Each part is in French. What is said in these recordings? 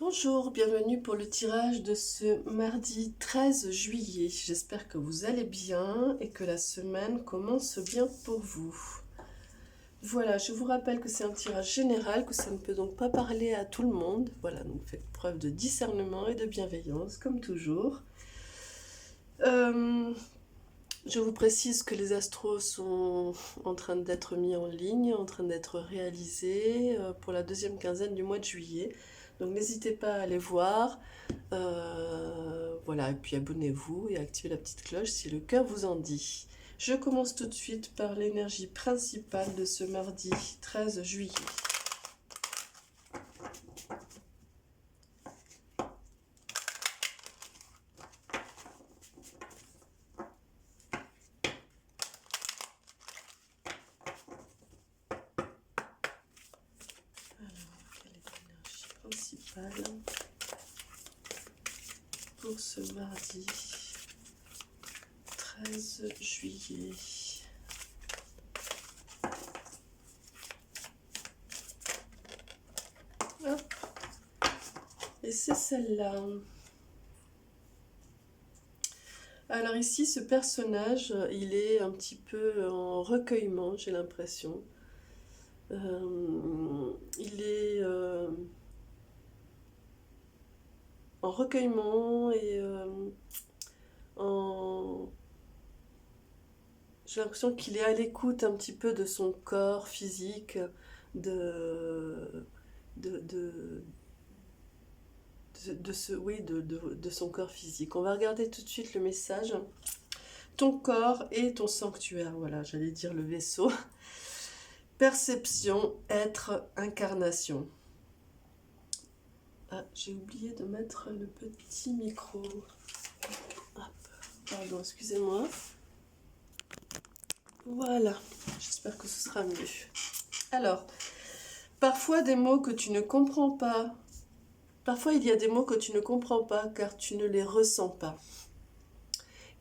Bonjour, bienvenue pour le tirage de ce mardi 13 juillet. J'espère que vous allez bien et que la semaine commence bien pour vous. Voilà, je vous rappelle que c'est un tirage général, que ça ne peut donc pas parler à tout le monde. Voilà, donc faites preuve de discernement et de bienveillance, comme toujours. Je vous précise que les astros sont en train d'être mis en ligne, en train d'être réalisés pour la deuxième quinzaine du mois de juillet. Donc n'hésitez pas à aller voir. Voilà, et puis abonnez-vous et activez la petite cloche si le cœur vous en dit. Je commence tout de suite par l'énergie principale de ce mardi 13 juillet. Quelle est l'énergie principale pour ce mardi 13 juillet? Hop. Et c'est celle-là. Alors ici, ce personnage, il est un petit peu en recueillement, j'ai l'impression. Il est en recueillement et en... J'ai l'impression qu'il est à l'écoute un petit peu de son corps physique, de, de, de, de son corps physique. On va regarder tout de suite le message. Ton corps est ton sanctuaire. Voilà, j'allais dire le vaisseau. Perception, être, incarnation. Ah, j'ai oublié de mettre le petit micro. Hop, pardon, excusez-moi. Voilà, j'espère que ce sera mieux. Alors, parfois des mots que tu ne comprends pas. Parfois il y a des mots que tu ne comprends pas car tu ne les ressens pas.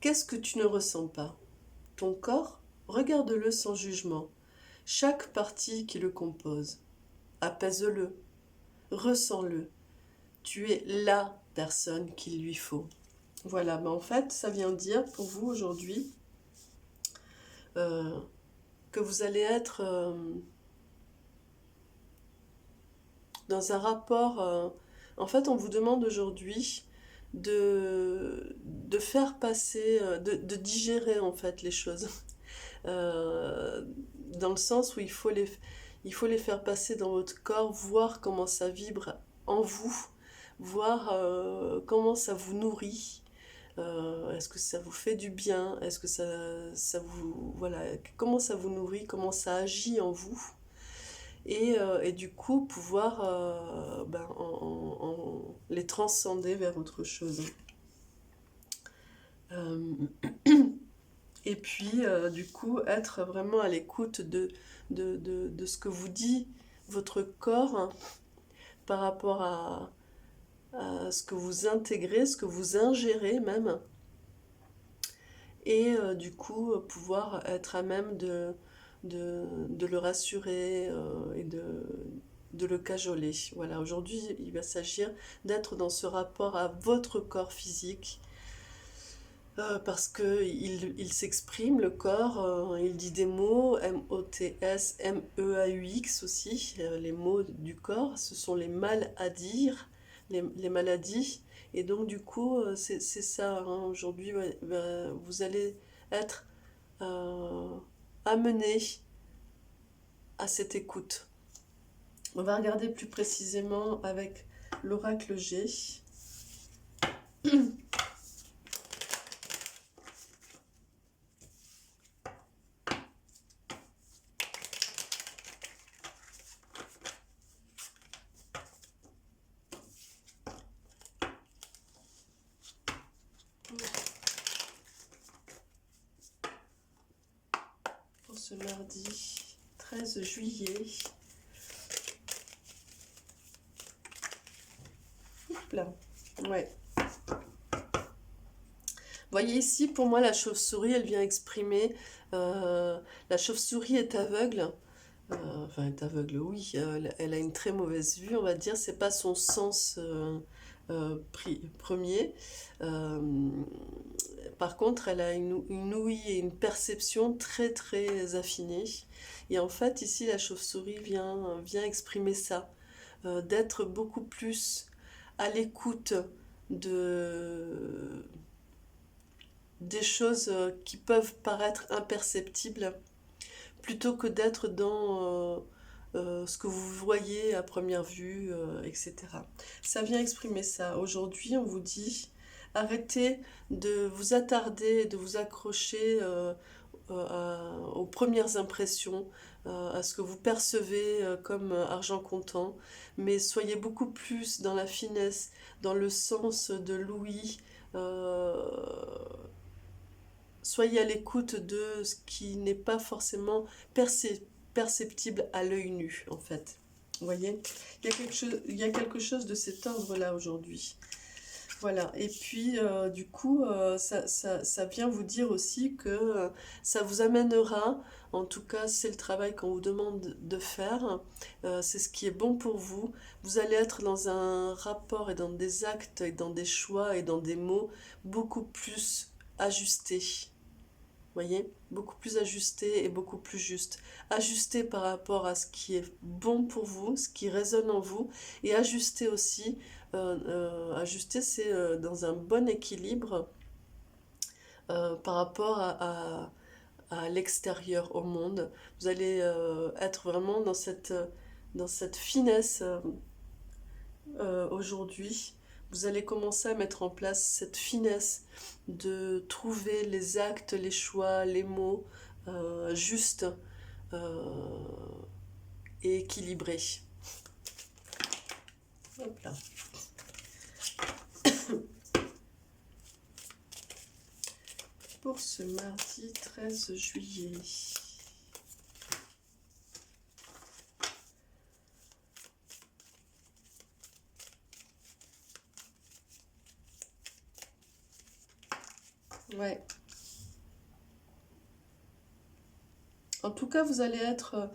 Qu'est-ce que tu ne ressens pas? Ton corps? Regarde-le sans jugement. Chaque partie qui le compose. Apaise-le. Ressens-le. Tu es la personne qu'il lui faut. Voilà, ben en fait, ça vient dire pour vous aujourd'hui que vous allez être dans un rapport... en fait, on vous demande aujourd'hui de faire passer, de digérer en fait les choses. Dans le sens où il faut les faire passer dans votre corps, voir comment ça vibre en vous, voir comment ça vous nourrit. Est-ce que ça vous fait du bien? Est-ce que ça vous... Voilà, comment ça vous nourrit? Comment ça agit en vous? Et du coup, pouvoir les transcender vers autre chose. Et puis, du coup, être vraiment à l'écoute de ce que vous dit votre corps par rapport à ce que vous intégrez, ce que vous ingérez même. Et du coup, pouvoir être à même de le rassurer et de le cajoler. Voilà, aujourd'hui, il va s'agir d'être dans ce rapport à votre corps physique. Parce qu'il s'exprime, le corps, il dit des mots, M-O-T-S, M-E-A-U-X aussi, les mots du corps, ce sont les mal à dire, les maladies, et donc du coup, c'est ça, hein, aujourd'hui, vous allez être amené à cette écoute. On va regarder plus précisément avec l'oracle G. Ce mardi 13 juillet. Hop là. Ouais. Voyez ici, pour moi, la chauve-souris, elle vient exprimer... la chauve-souris est aveugle. enfin, elle est aveugle, oui, elle a une très mauvaise vue, on va dire, c'est pas son sens premier. Euh, Par contre, elle a une ouïe et une perception très très affinée. Et en fait, ici, la chauve-souris vient exprimer ça, d'être beaucoup plus à l'écoute de, des choses qui peuvent paraître imperceptibles, plutôt que d'être dans ce que vous voyez à première vue, etc. Ça vient exprimer ça. Aujourd'hui, on vous dit, arrêtez de vous attarder, de vous accrocher aux premières impressions, à ce que vous percevez comme argent comptant, mais soyez beaucoup plus dans la finesse, dans le sens de l'ouïe. euh, Soyez à l'écoute de ce qui n'est pas forcément perceptible à l'œil nu, en fait. Vous voyez, il y a quelque chose de cet ordre-là aujourd'hui. Voilà, et puis du coup, ça vient vous dire aussi que ça vous amènera, en tout cas c'est le travail qu'on vous demande de faire, c'est ce qui est bon pour vous. Vous allez être dans un rapport et dans des actes et dans des choix et dans des mots beaucoup plus ajustés. Voyez, beaucoup plus ajusté et beaucoup plus juste. Ajusté par rapport à ce qui est bon pour vous, ce qui résonne en vous, et ajusté aussi, ajusté c'est dans un bon équilibre par rapport à l'extérieur, au monde. Vous allez être vraiment dans cette finesse aujourd'hui. Vous allez commencer à mettre en place cette finesse de trouver les actes, les choix, les mots justes euh, et équilibrés. Hop là. Pour ce mardi 13 juillet. Ouais. En tout cas, vous allez être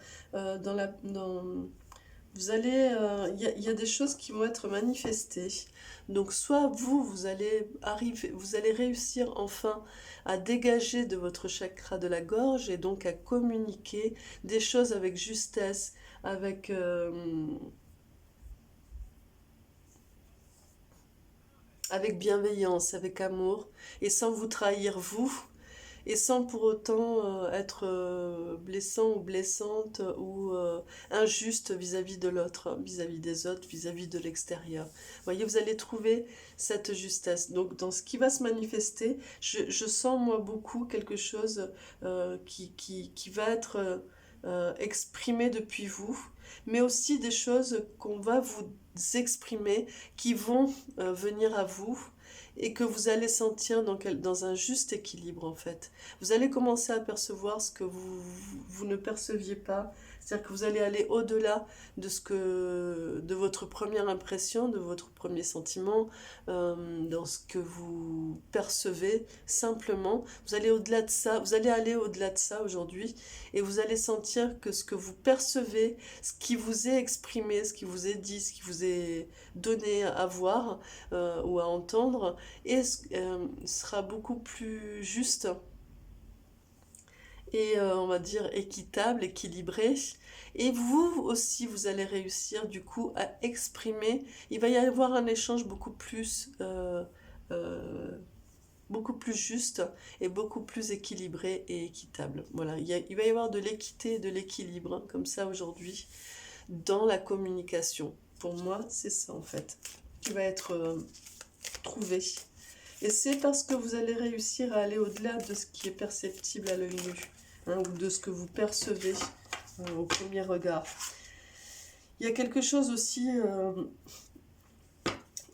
vous allez, y a des choses qui vont être manifestées. Donc, soit vous allez arriver, vous allez réussir enfin à dégager de votre chakra de la gorge et donc à communiquer des choses avec justesse, avec, avec bienveillance, avec amour, et sans vous trahir vous, et sans pour autant être blessant ou blessante ou injuste vis-à-vis de l'autre, vis-à-vis des autres, vis-à-vis de l'extérieur. Vous voyez, vous allez trouver cette justesse. Donc dans ce qui va se manifester, je sens moi beaucoup quelque chose qui va être exprimé depuis vous, mais aussi des choses qu'on va vous exprimer qui vont venir à vous et que vous allez sentir dans un juste équilibre en fait. Vous allez commencer à percevoir ce que vous ne perceviez pas. C'est-à-dire que vous allez aller au-delà de votre première impression, de votre premier sentiment, dans ce que vous percevez simplement. Vous allez au-delà de ça, vous allez aller au-delà de ça aujourd'hui et vous allez sentir que ce que vous percevez, ce qui vous est exprimé, ce qui vous est dit, ce qui vous est donné à voir ou à entendre, et sera beaucoup plus juste et on va dire équitable, équilibré. Et vous aussi, vous allez réussir du coup à exprimer. Il va y avoir un échange euh, beaucoup plus juste et beaucoup plus équilibré et équitable. Voilà, il va y avoir de l'équité et de l'équilibre, hein, comme ça aujourd'hui, dans la communication. Pour moi, c'est ça en fait, qui va être trouvé. Et c'est parce que vous allez réussir à aller au-delà de ce qui est perceptible à l'œil nu, hein, ou de ce que vous percevez au premier regard. Il y a quelque chose aussi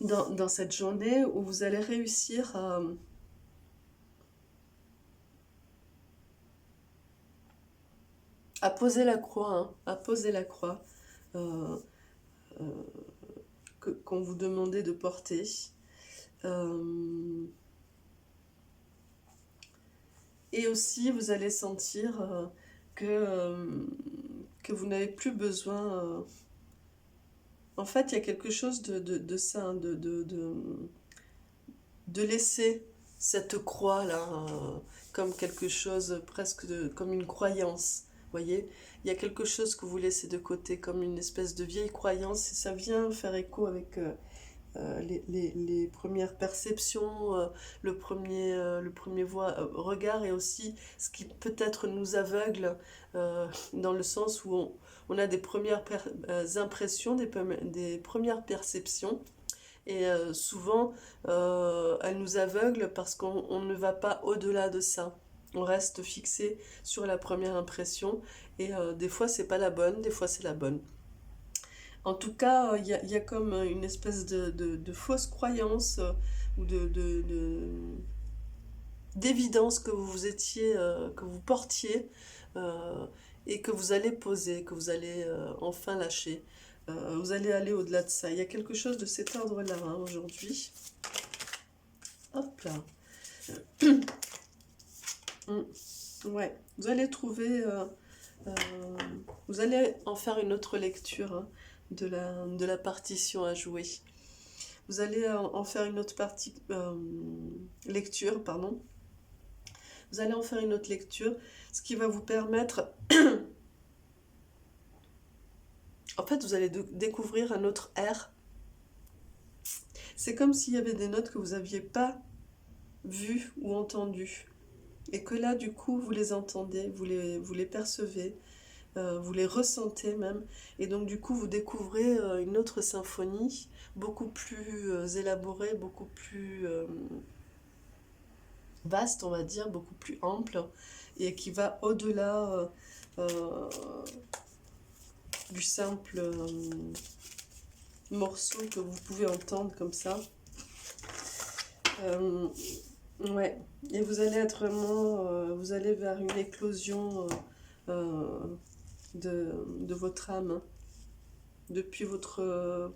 dans cette journée où vous allez réussir à poser la croix, hein, à poser la croix euh, euh, qu'on vous demandait de porter. Euh, et aussi, vous allez sentir que que vous n'avez plus besoin. En fait, il y a quelque chose de ça, hein, de laisser cette croix-là comme quelque chose presque comme une croyance. Voyez, il y a quelque chose que vous laissez de côté comme une espèce de vieille croyance et ça vient faire écho avec les premières perceptions, le premier regard et aussi ce qui peut-être nous aveugle dans le sens où on a des premières impressions, des premières perceptions et souvent elles nous aveuglent parce qu'on ne va pas au-delà de ça. On reste fixé sur la première impression et des fois c'est pas la bonne, des fois c'est la bonne. En tout cas, il y a comme une espèce de fausse croyance ou d'évidence que vous étiez, que vous portiez et que vous allez poser, que vous allez enfin lâcher. Vous allez aller au-delà de ça. Il y a quelque chose de cet ordre-là hein, aujourd'hui. Hop là. Ouais, vous allez trouver, vous allez en faire une autre lecture hein, de la partition à jouer. Vous allez en faire une autre lecture, pardon. Vous allez en faire une autre lecture, ce qui va vous permettre... En fait, vous allez découvrir un autre air. C'est comme s'il y avait des notes que vous n'aviez pas vues ou entendues. Et que là, du coup, vous les entendez, vous les percevez, vous les ressentez même. Et donc, du coup, vous découvrez une autre symphonie, beaucoup plus élaborée, beaucoup plus vaste, on va dire, beaucoup plus ample, et qui va au-delà du simple morceau que vous pouvez entendre comme ça. Ouais, et vous allez être vraiment, vous allez vers une éclosion de votre âme, hein. Depuis votre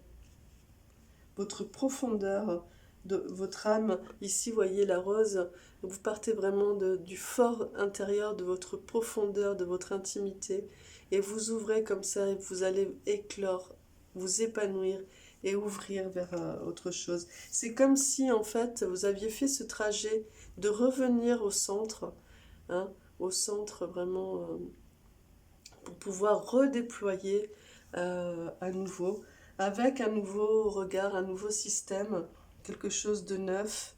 profondeur de votre âme. Ici, vous voyez la rose, vous partez vraiment du fort intérieur, de votre profondeur, de votre intimité, et vous ouvrez comme ça, et vous allez éclore, vous épanouir, et ouvrir vers autre chose. C'est comme si, en fait, vous aviez fait ce trajet de revenir au centre, hein, au centre vraiment, pour pouvoir redéployer à nouveau, avec un nouveau regard, un nouveau système, quelque chose de neuf,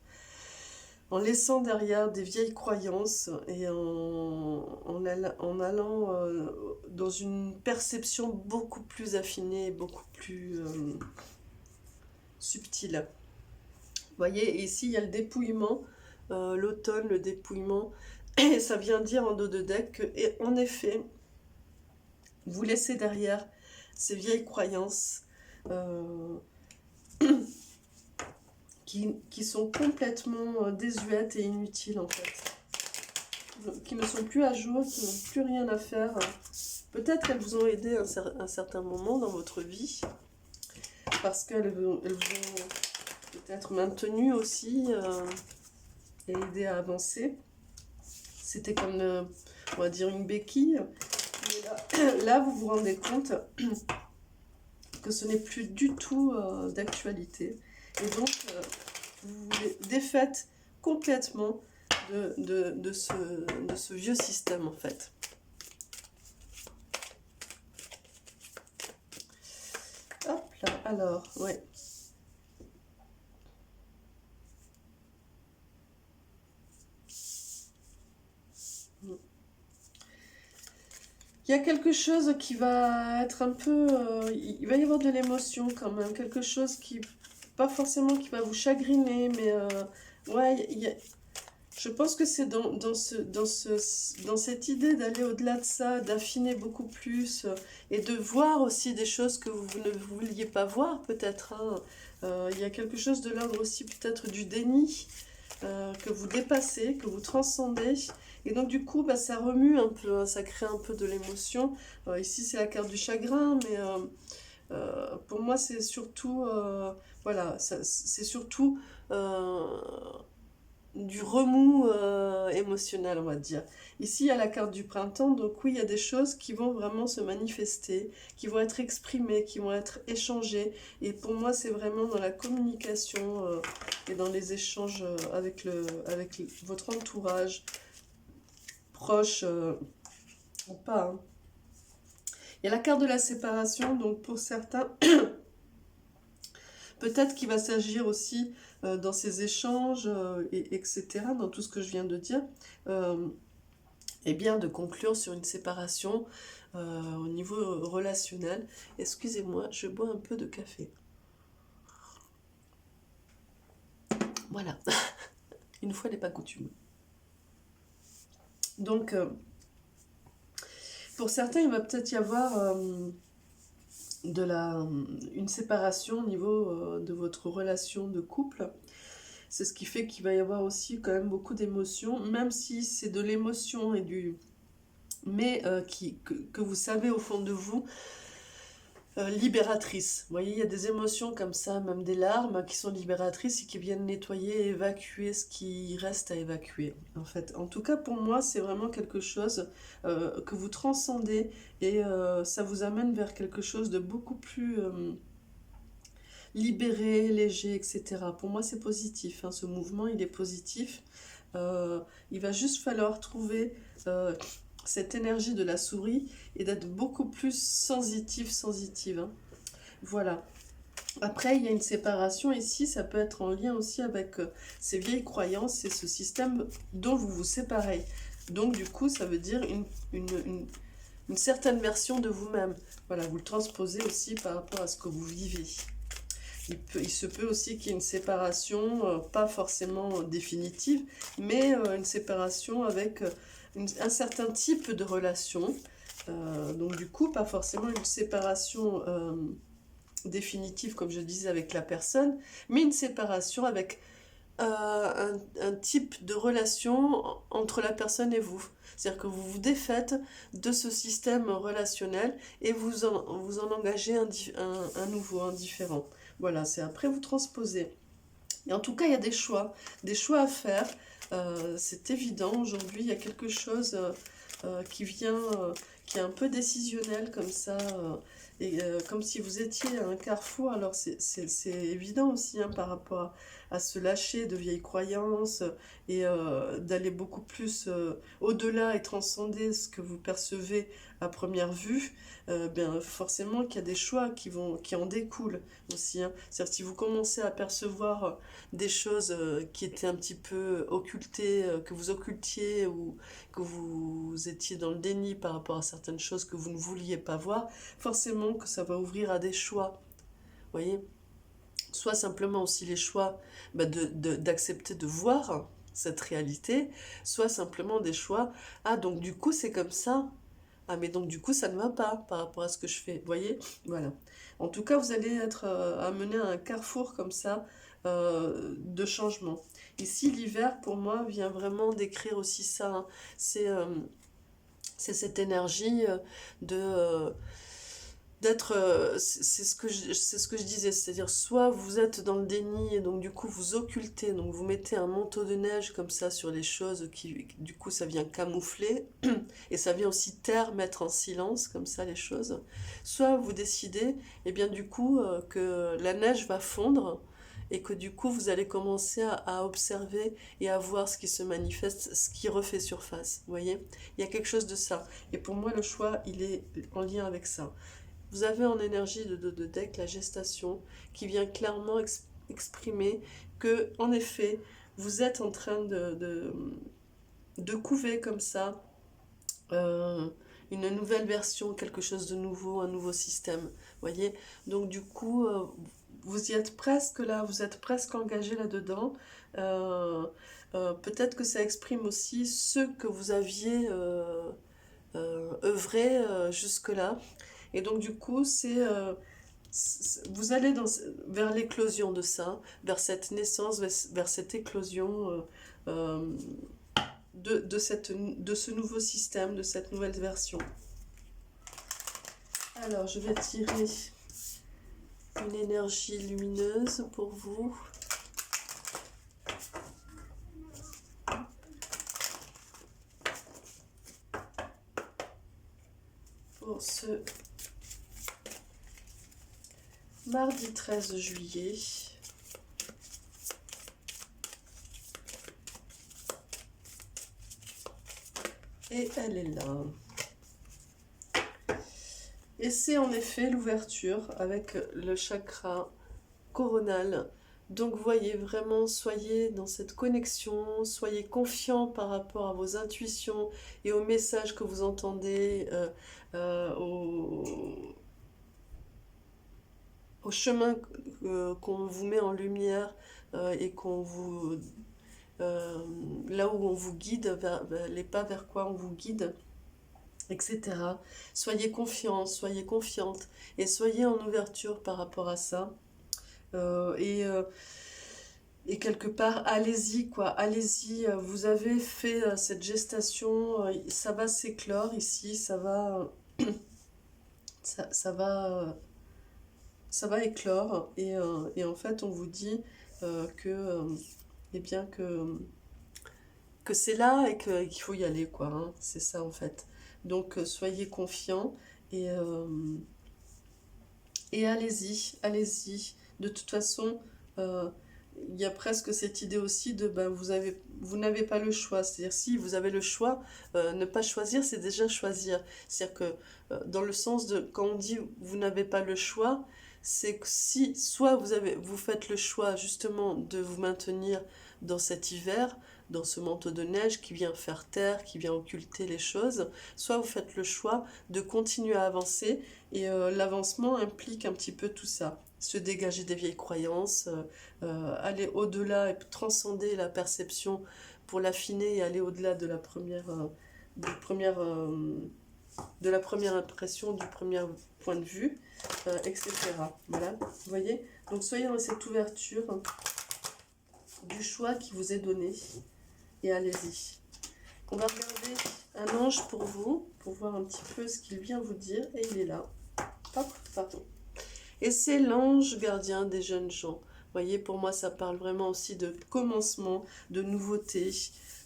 en laissant derrière des vieilles croyances et en allant dans une perception beaucoup plus affinée, beaucoup plus... subtil. Vous voyez, ici il y a le dépouillement, l'automne, le dépouillement, et ça vient dire en dos de deck que, et en effet, vous laissez derrière ces vieilles croyances qui sont complètement désuètes et inutiles en fait, qui ne sont plus à jour, qui n'ont plus rien à faire. Peut-être qu'elles vous ont aidé à un certain moment dans votre vie, parce qu'elles vous ont peut-être maintenu aussi et aidé à avancer. C'était comme, on va dire, une béquille. Mais là, vous vous rendez compte que ce n'est plus du tout d'actualité. Et donc, vous vous défaites complètement de ce vieux système, en fait. Hop là, alors, ouais. Il y a quelque chose qui va être un peu... il va y avoir de l'émotion quand même, quelque chose qui... Pas forcément qui va vous chagriner, mais... ouais, je pense que c'est dans cette idée d'aller au-delà de ça, d'affiner beaucoup plus, et de voir aussi des choses que vous ne vouliez pas voir peut-être, hein. Il y a quelque chose de l'ordre aussi peut-être du déni, que vous dépassez, que vous transcendez. Et donc du coup, bah, ça remue un peu, hein, ça crée un peu de l'émotion. Ici, c'est la carte du chagrin, mais pour moi, c'est surtout... voilà, c'est surtout du remous émotionnel, on va dire. Ici, il y a la carte du printemps, donc oui, il y a des choses qui vont vraiment se manifester, qui vont être exprimées, qui vont être échangées. Et pour moi, c'est vraiment dans la communication et dans les échanges avec votre entourage, proche ou pas. Hein. Il y a la carte de la séparation, donc pour certains, peut-être qu'il va s'agir aussi dans ces échanges, etc., dans tout ce que je viens de dire, et bien de conclure sur une séparation au niveau relationnel. Excusez-moi, je bois un peu de café. Voilà, une fois n'est pas coutume. Donc, pour certains, il va peut-être y avoir une séparation au niveau de votre relation de couple. C'est ce qui fait qu'il va y avoir aussi quand même beaucoup d'émotions, même si c'est de l'émotion et mais que vous savez au fond de vous, libératrice. Vous voyez, il y a des émotions comme ça, même des larmes qui sont libératrices et qui viennent nettoyer et évacuer ce qui reste à évacuer. En fait, en tout cas pour moi, c'est vraiment quelque chose que vous transcendez et ça vous amène vers quelque chose de beaucoup plus libéré, léger, etc. Pour moi, c'est positif. Hein, ce mouvement, il est positif. Il va juste falloir trouver cette énergie de la souris et d'être beaucoup plus sensitive. Hein. Voilà. Après, il y a une séparation ici, ça peut être en lien aussi avec ces vieilles croyances et ce système dont vous vous séparez. Donc, du coup, ça veut dire une certaine version de vous-même. Voilà, vous le transposez aussi par rapport à ce que vous vivez. Il se peut aussi qu'il y ait une séparation, pas forcément définitive, mais une séparation avec un certain type de relation. Donc du coup, pas forcément une séparation définitive, comme je disais, avec la personne, mais une séparation avec un type de relation entre la personne et vous. C'est-à-dire que vous vous défaites de ce système relationnel et vous en engagez un nouveau, un différent. Voilà, c'est après vous transposer. Et en tout cas, il y a des choix à faire. C'est évident, aujourd'hui, il y a quelque chose qui vient, qui est un peu décisionnel comme ça, et comme si vous étiez à un carrefour. Alors c'est évident aussi hein, par rapport à se lâcher de vieilles croyances et d'aller beaucoup plus au-delà et transcender ce que vous percevez à première vue. Bien forcément qu'il y a des choix qui en découlent aussi. Hein. C'est-à-dire si vous commencez à percevoir des choses qui étaient un petit peu occultées, que vous occultiez ou que vous étiez dans le déni par rapport à certaines choses que vous ne vouliez pas voir, forcément que ça va ouvrir à des choix. Vous voyez ? Soit simplement aussi les choix d'accepter de voir cette réalité, soit simplement des choix, ah donc du coup c'est comme ça, ah mais donc du coup ça ne va pas par rapport à ce que je fais, vous voyez? Voilà. En tout cas vous allez être amené à un carrefour comme ça de changement. Ici l'hiver pour moi vient vraiment décrire aussi ça, hein. C'est cette énergie de d'être c'est ce que je disais, c'est-à-dire soit vous êtes dans le déni et donc du coup vous occultez, donc vous mettez un manteau de neige comme ça sur les choses qui du coup ça vient camoufler et ça vient aussi taire, mettre en silence comme ça les choses, soit vous décidez et bien du coup que la neige va fondre et que du coup vous allez commencer à observer et à voir ce qui se manifeste, ce qui refait surface, vous voyez, il y a quelque chose de ça et pour moi le choix il est en lien avec ça. Vous avez en énergie de deck la gestation qui vient clairement exprimer que, en effet, vous êtes en train de couver comme ça une nouvelle version, quelque chose de nouveau, un nouveau système. Voyez. Donc du coup, vous y êtes presque là, vous êtes presque engagé là-dedans. Peut-être que ça exprime aussi ce que vous aviez œuvré jusque-là. Et donc du coup, vous allez vers l'éclosion de ça, vers cette naissance, vers cette éclosion de ce nouveau système, de cette nouvelle version. Alors, je vais tirer une énergie lumineuse pour vous. ce mardi 13 juillet. Et elle est là. Et c'est en effet l'ouverture avec le chakra coronal. Donc voyez vraiment, soyez dans cette connexion, soyez confiants par rapport à vos intuitions et aux messages que vous entendez, au chemin qu'on vous met en lumière et qu'on vous... là où on vous guide, vers les pas vers quoi on vous guide, etc. Soyez confiants, soyez confiantes et soyez en ouverture par rapport à ça. Euh, et, euh, et quelque part, allez-y, quoi, allez-y. Vous avez fait cette gestation, ça va s'éclore ici, ça va, ça va éclore. Et en fait, on vous dit que, eh bien, que c'est là et qu'il faut y aller, quoi. Hein. C'est ça, en fait. Donc, soyez confiants et allez-y, allez-y. De toute façon, euh, il y a presque cette idée aussi de ben, vous n'avez pas le choix. C'est-à-dire, si vous avez le choix, ne pas choisir, c'est déjà choisir. C'est-à-dire que dans le sens de quand on dit vous n'avez pas le choix, c'est que si soit vous faites le choix justement de vous maintenir dans cet hiver, dans ce manteau de neige qui vient faire taire, qui vient occulter les choses, soit vous faites le choix de continuer à avancer et l'avancement implique un petit peu tout ça. Se dégager des vieilles croyances, aller au-delà et transcender la perception pour l'affiner et aller au-delà de la première, de la première impression, du premier point de vue, etc. Voilà, vous voyez? Donc soyez dans cette ouverture du choix qui vous est donné et allez-y. On va regarder un ange pour vous, pour voir un petit peu ce qu'il vient vous dire, et il est là. Hop, pardon. Et c'est l'ange gardien des jeunes gens. Vous voyez, pour moi, ça parle vraiment aussi de commencement, de nouveauté.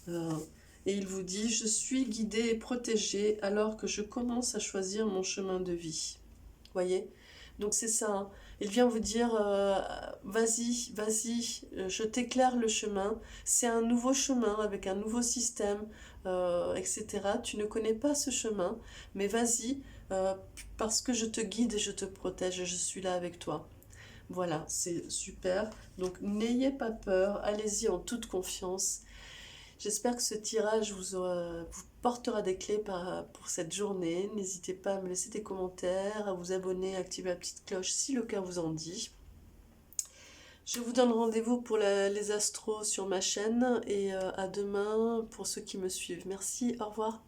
Et il vous dit, je suis guidé et protégé alors que je commence à choisir mon chemin de vie. Vous voyez? Donc c'est ça. Hein. Il vient vous dire, vas-y, vas-y, je t'éclaire le chemin. C'est un nouveau chemin avec un nouveau système, etc. Tu ne connais pas ce chemin, mais vas-y, parce que je te guide et je te protège, je suis là avec toi. Voilà, c'est super. Donc n'ayez pas peur, allez-y en toute confiance. J'espère que ce tirage vous portera des clés pour cette journée. N'hésitez pas à me laisser des commentaires, à vous abonner, à activer la petite cloche si le cœur vous en dit. Je vous donne rendez-vous pour les astros sur ma chaîne et à demain pour ceux qui me suivent. Merci, au revoir.